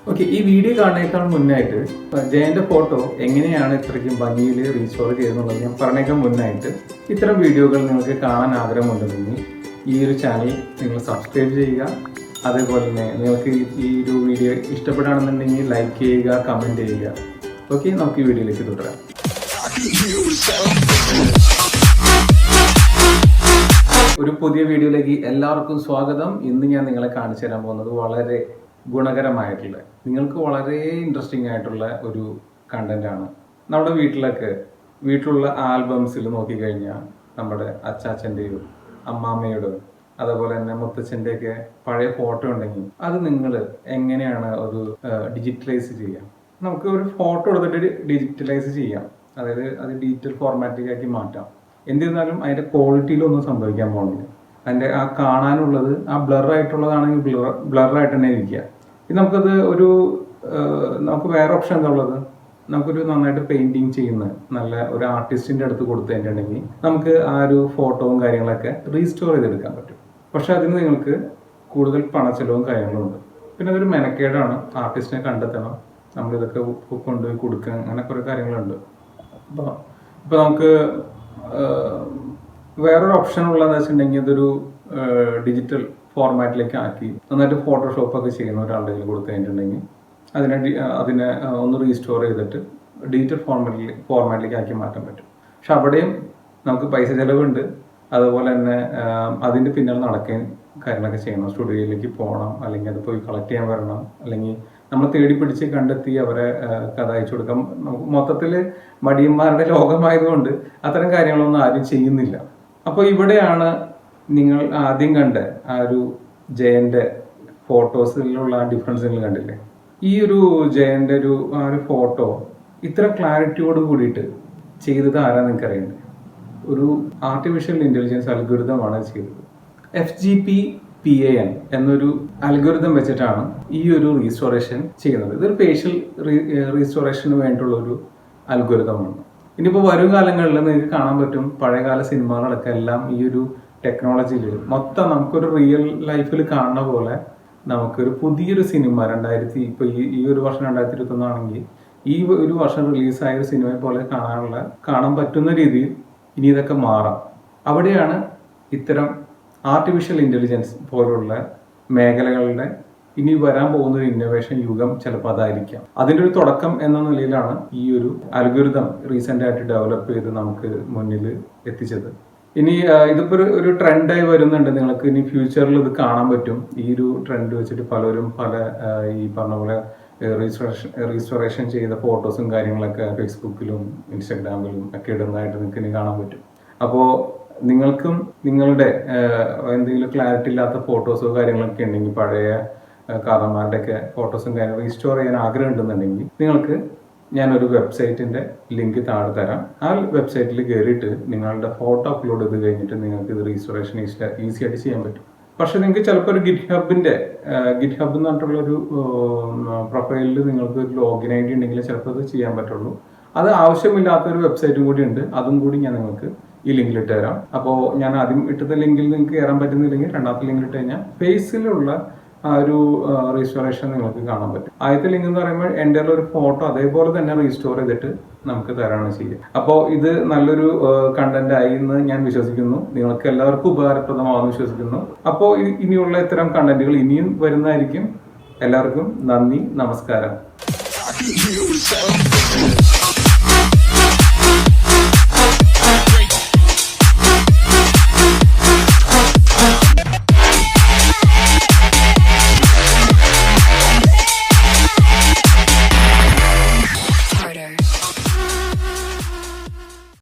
Okay, ഈ video കാണുന്നേക്കാൾ മുന്നായിട്ട് ജയന്റെ photo എങ്ങനെയാണ് ഇത്രയ്ക്കും ഭംഗിയിൽ റീസ്റ്റോർ ചെയ്തെന്നുള്ളത് ഞാൻ പറഞ്ഞേക്കാൾ മുന്നായിട്ട് ഇത്തരം വീഡിയോകൾ നിങ്ങൾക്ക് കാണാൻ ആഗ്രഹമുണ്ടെങ്കിൽ ഈ ഒരു ചാനൽ നിങ്ങൾ സബ്സ്ക്രൈബ് ചെയ്യുക. അതേപോലെ തന്നെ നിങ്ങൾക്ക് ഈ ഒരു വീഡിയോ ഇഷ്ടപ്പെടുകയാണെന്നുണ്ടെങ്കിൽ ലൈക്ക് ചെയ്യുക, കമൻറ്റ് ചെയ്യുക. ഓക്കെ, നമുക്ക് ഈ വീഡിയോയിലേക്ക് തുടരാം. ഒരു പുതിയ വീഡിയോയിലേക്ക് എല്ലാവർക്കും സ്വാഗതം. ഇന്ന് ഞാൻ നിങ്ങളെ കാണിച്ചു തരാൻ പോകുന്നത് വളരെ ഗുണകരമായിട്ടുള്ള, നിങ്ങൾക്ക് വളരെ ഇൻട്രസ്റ്റിംഗ് ആയിട്ടുള്ള ഒരു കണ്ടന്റ് ആണ്. നമ്മുടെ വീട്ടിലുള്ള ആൽബംസിൽ നോക്കിക്കഴിഞ്ഞാൽ നമ്മുടെ അച്ചാച്ചൻ്റെയോ അമ്മാമ്മയോടോ അതേപോലെ തന്നെ മുത്തച്ഛൻ്റെയൊക്കെ പഴയ ഫോട്ടോ ഉണ്ടെങ്കിൽ അത് നിങ്ങൾ എങ്ങനെയാണ് ഒരു ഡിജിറ്റലൈസ് ചെയ്യാം. നമുക്ക് ഒരു ഫോട്ടോ എടുത്തിട്ട് ഡിജിറ്റലൈസ് ചെയ്യാം, അതായത് അത് ഡിജിറ്റൽ ഫോർമാറ്റിലേക്ക് മാറ്റാം. എന്നിരുന്നാലും അതിൻ്റെ ക്വാളിറ്റിയിലൊന്നും സംഭവിക്കാൻ പോകുന്നില്ല. അതിൻ്റെ ആ കാണാനുള്ളത് ആ ബ്ലറായിട്ടുള്ളതാണെങ്കിൽ ബ്ലറായിട്ട് തന്നെ ഇരിക്കുക. ഇത് നമുക്കത് നമുക്ക് വേറെ ഓപ്ഷൻ എന്താ ഉള്ളത്, നമുക്കൊരു നന്നായിട്ട് പെയിൻറ്റിങ് ചെയ്യുന്ന നല്ല ഒരു ആർട്ടിസ്റ്റിൻ്റെ അടുത്ത് കൊടുത്തിട്ടുണ്ടെങ്കിൽ നമുക്ക് ആ ഒരു ഫോട്ടോവും കാര്യങ്ങളൊക്കെ റീസ്റ്റോർ ചെയ്തെടുക്കാൻ പറ്റും. പക്ഷെ അതിന് നിങ്ങൾക്ക് കൂടുതൽ പണച്ചെലവും കാര്യങ്ങളും ഉണ്ട്. പിന്നെ അതൊരു മെനക്കേടാണ്, ആർട്ടിസ്റ്റിനെ കണ്ടെത്തണം, നമ്മളിതൊക്കെ കൊണ്ടുപോയി കൊടുക്കുക, അങ്ങനെ കുറേ കാര്യങ്ങളുണ്ട്. അപ്പോൾ നമുക്ക് വേറൊരു ഓപ്ഷൻ ഉള്ളതെന്ന് വെച്ചിട്ടുണ്ടെങ്കിൽ ഇതൊരു ഡിജിറ്റൽ ഫോർമാറ്റിലേക്ക് ആക്കി നന്നായിട്ട് ഫോട്ടോഷോപ്പൊക്കെ ചെയ്യുന്ന ഒരാളുടെ കയ്യിൽ കൊടുത്തു കഴിഞ്ഞിട്ടുണ്ടെങ്കിൽ അതിനെ ഒന്ന് റീസ്റ്റോർ ചെയ്തിട്ട് ഡിജിറ്റൽ ഫോർമാറ്റിലേക്ക് ആക്കി മാറ്റാൻ പറ്റും. പക്ഷെ അവിടെയും നമുക്ക് പൈസ ചിലവുണ്ട്. അതുപോലെ തന്നെ അതിൻ്റെ പിന്നാലെ നടക്കുകയും കാര്യങ്ങളൊക്കെ ചെയ്യണം. സ്റ്റുഡിയോയിലേക്ക് പോകണം, അല്ലെങ്കിൽ അത് പോയി കളക്ട് ചെയ്യാൻ വരണം, അല്ലെങ്കിൽ നമ്മൾ തേടി പിടിച്ച് കണ്ടെത്തി അവരെ കഥ അയച്ചു കൊടുക്കാം. നമുക്ക് മൊത്തത്തിൽ മടിയന്മാരുടെ ലോകമായതുകൊണ്ട് അത്തരം കാര്യങ്ങളൊന്നും ആരും ചെയ്യുന്നില്ല. അപ്പോൾ ഇവിടെയാണ് നിങ്ങൾ ആദ്യം കണ്ട ആ ഒരു ജയന്റെ ഫോട്ടോസിലുള്ള ആ ഡിഫറൻസ് നിങ്ങൾ കണ്ടില്ലേ. ഈ ഒരു ജയന്റെ ആ ഒരു ഫോട്ടോ ഇത്ര ക്ലാരിറ്റിയോട് കൂടിയിട്ട് ചെയ്തത് ആരാ നിങ്ങൾക്ക് അറിയണ്ടേ? ഒരു ആർട്ടിഫിഷ്യൽ ഇന്റലിജൻസ് അൽഗോരിതമാണ് ചെയ്തത്. GFP-GAN എന്നൊരു അൽഗോരിതം വെച്ചിട്ടാണ് ഈ ഒരു റീസ്റ്റോറേഷൻ ചെയ്യുന്നത്. ഇതൊരു ഫേഷ്യൽ റീസ്റ്റോറേഷന് വേണ്ടിയുള്ള ഒരു അൽഗോരിതമാണ്. ഇനിയിപ്പോൾ വരും കാലങ്ങളിൽ നിങ്ങൾക്ക് കാണാൻ പറ്റും, പഴയകാല സിനിമകളൊക്കെ എല്ലാം ഈ ഒരു ടെക്നോളജിയിൽ മൊത്തം നമുക്കൊരു റിയൽ ലൈഫിൽ കാണുന്ന പോലെ നമുക്കൊരു പുതിയൊരു സിനിമ ഇപ്പോൾ ഈ ഒരു വർഷം 2021 ആണെങ്കിൽ ഈ ഒരു വർഷം റിലീസായ ഒരു സിനിമയെ പോലെ കാണാൻ പറ്റുന്ന രീതിയിൽ ഇനി ഇതൊക്കെ മാറാം. അവിടെയാണ് ഇത്തരം ആർട്ടിഫിഷ്യൽ ഇൻ്റലിജൻസ് പോലുള്ള മേഖലകളുടെ ഇനി വരാൻ പോകുന്ന ഒരു ഇന്നോവേഷൻ യുഗം ചിലപ്പോൾ അതായിരിക്കാം. അതിൻ്റെ ഒരു തുടക്കം എന്ന നിലയിലാണ് ഈ ഒരു അൽഗോരിതം റീസെൻ്റ് ആയിട്ട് ഡെവലപ്പ് ചെയ്ത് നമുക്ക് മുന്നിൽ എത്തിച്ചത്. ഇനി ഇതിപ്പോൾ ഒരു ട്രെൻഡായി വരുന്നുണ്ട്. നിങ്ങൾക്ക് ഇനി ഫ്യൂച്ചറിൽ ഇത് കാണാൻ പറ്റും. ഈ ഒരു ട്രെൻഡ് വെച്ചിട്ട് പലരും ഈ പറഞ്ഞ പോലെ റീസ്റ്റോറേഷൻ ചെയ്ത ഫോട്ടോസും കാര്യങ്ങളൊക്കെ ഫേസ്ബുക്കിലും ഇൻസ്റ്റാഗ്രാമിലും ഒക്കെ ഇടുന്നതായിട്ട് നിങ്ങൾക്ക് ഇനി കാണാൻ പറ്റും. അപ്പോൾ നിങ്ങൾക്കും നിങ്ങളുടെ എന്തെങ്കിലും ക്ലാരിറ്റി ഇല്ലാത്ത ഫോട്ടോസോ കാര്യങ്ങളൊക്കെ ഉണ്ടെങ്കിൽ, പഴയ കാരണന്മാരുടെയൊക്കെ ഫോട്ടോസും കാര്യങ്ങളും റീസ്റ്റോർ ചെയ്യാൻ ആഗ്രഹം ഉണ്ടെന്നുണ്ടെങ്കിൽ നിങ്ങൾക്ക് ഞാനൊരു വെബ്സൈറ്റിൻ്റെ ലിങ്ക് താഴെ തരാം. ആ വെബ്സൈറ്റിൽ കയറിയിട്ട് നിങ്ങളുടെ ഫോട്ടോ അപ്ലോഡ് ചെയ്ത് കഴിഞ്ഞിട്ട് നിങ്ങൾക്ക് ഇത് റീസ്റ്റോറേഷൻ ഈസി ആയിട്ട് ചെയ്യാൻ പറ്റും. പക്ഷെ നിങ്ങൾക്ക് ചിലപ്പോൾ ഒരു ഗിറ്റ്ഹബ് എന്ന് പറഞ്ഞിട്ടുള്ളൊരു പ്രൊഫൈലിൽ നിങ്ങൾക്ക് ഒരു ലോഗിൻ ID ഉണ്ടെങ്കിൽ ചിലപ്പോൾ അത് ചെയ്യാൻ പറ്റുള്ളൂ. അത് ആവശ്യമില്ലാത്തൊരു വെബ്സൈറ്റും കൂടി ഉണ്ട്, അതും കൂടി ഞാൻ നിങ്ങൾക്ക് ഈ ലിങ്കിൽ ഇട്ട് തരാം. അപ്പോൾ ഞാൻ ആദ്യം ഇട്ടത്തെ ലിങ്കിൽ നിങ്ങൾക്ക് കയറാൻ പറ്റുന്നില്ലെങ്കിൽ രണ്ടാമത്തെ ലിങ്കിൽ ഇട്ട് കഴിഞ്ഞാൽ ഫേസിലുള്ള ആ ഒരു റീസ്റ്റോറേഷൻ നിങ്ങൾക്ക് കാണാൻ പറ്റും. ആദ്യത്തെ ലിങ്ക് എന്ന് പറയുമ്പോൾ എൻ്റെ ഒരു ഫോട്ടോ അതേപോലെ തന്നെ റീസ്റ്റോർ ചെയ്തിട്ട് നമുക്ക് തരാണ് ചെയ്യുക. അപ്പോൾ ഇത് നല്ലൊരു കണ്ടന്റ് ആയി എന്ന് ഞാൻ വിശ്വസിക്കുന്നു. നിങ്ങൾക്ക് എല്ലാവർക്കും ഉപകാരപ്രദമാണെന്ന് വിശ്വസിക്കുന്നു. അപ്പോൾ ഇനിയുള്ള ഇത്തരം കണ്ടന്റുകൾ ഇനിയും വരുന്നതായിരിക്കും. എല്ലാവർക്കും നന്ദി, നമസ്കാരം.